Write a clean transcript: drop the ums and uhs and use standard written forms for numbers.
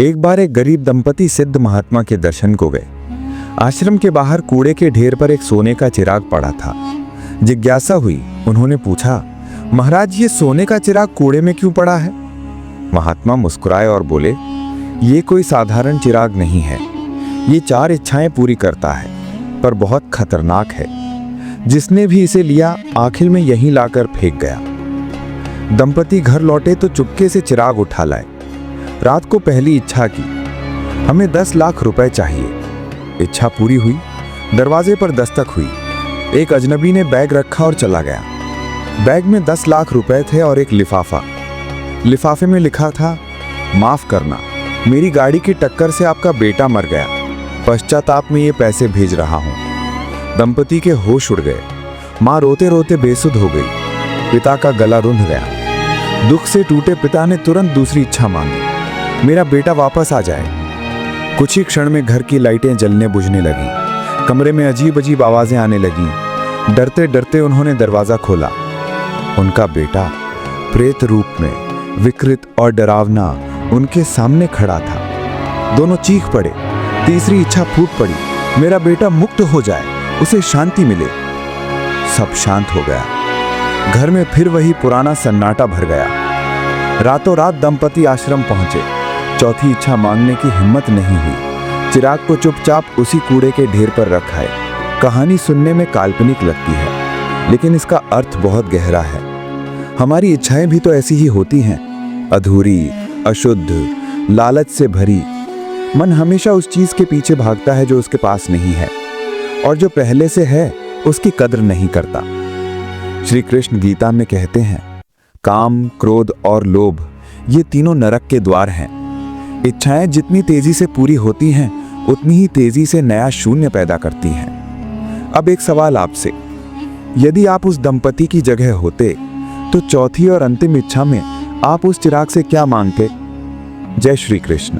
एक बार एक गरीब दंपति सिद्ध महात्मा के दर्शन को गए। आश्रम के बाहर कूड़े के ढेर पर एक सोने का चिराग पड़ा था। जिज्ञासा हुई, उन्होंने पूछा, महाराज ये सोने का चिराग कूड़े में क्यों पड़ा है? महात्मा मुस्कुराए और बोले, ये कोई साधारण चिराग नहीं है। ये 4 इच्छाएं पूरी करता है, पर बहुत खतरनाक है। जिसने भी इसे लिया आखिर में यहीं लाकर फेंक गया। दंपति घर लौटे तो चुपके से चिराग उठा लाए। रात को पहली इच्छा की, हमें 10 लाख रुपए चाहिए। इच्छा पूरी हुई। दरवाजे पर दस्तक हुई। एक अजनबी ने बैग रखा और चला गया। बैग में 10 लाख रुपए थे और एक लिफाफा। लिफाफे में लिखा था, माफ करना, मेरी गाड़ी की टक्कर से आपका बेटा मर गया। पश्चाताप में ये पैसे भेज रहा हूं। दंपति के होश उड़ गए। मां रोते रोते बेसुध हो गई। पिता का गला रुंध गया। दुख से टूटे पिता ने तुरंत दूसरी इच्छा मांगी, मेरा बेटा वापस आ जाए। कुछ ही क्षण में घर की लाइटें जलने बुझने लगी। कमरे में अजीब अजीब आवाजें आने लगी। डरते डरते उन्होंने दरवाजा खोला। उनका बेटा प्रेत रूप में, विकृत और डरावना, उनके सामने खड़ा था। दोनों चीख पड़े। तीसरी इच्छा फूट पड़ी, मेरा बेटा मुक्त हो जाए, उसे शांति मिले। सब शांत हो गया। घर में फिर वही पुराना सन्नाटा भर गया। रातों रात दंपति आश्रम पहुंचे। चौथी इच्छा मांगने की हिम्मत नहीं हुई। चिराग को चुपचाप उसी कूड़े के ढेर पर रखाए। कहानी सुनने में काल्पनिक लगती है, लेकिन इसका अर्थ बहुत गहरा है। हमारी इच्छाएं भी तो ऐसी ही होती हैं, अधूरी, अशुद्ध, लालच से भरी। मन हमेशा उस चीज के पीछे भागता है जो उसके पास नहीं है, और जो पहले से है उसकी कद्र नहीं करता। श्री कृष्ण गीता में कहते हैं, काम, क्रोध और लोभ ये तीनों नरक के द्वार हैं। इच्छाएं जितनी तेजी से पूरी होती हैं, उतनी ही तेजी से नया शून्य पैदा करती हैं। अब एक सवाल आपसे, यदि आप उस दंपति की जगह होते तो चौथी और अंतिम इच्छा में आप उस चिराग से क्या मांगते? जय श्री कृष्ण।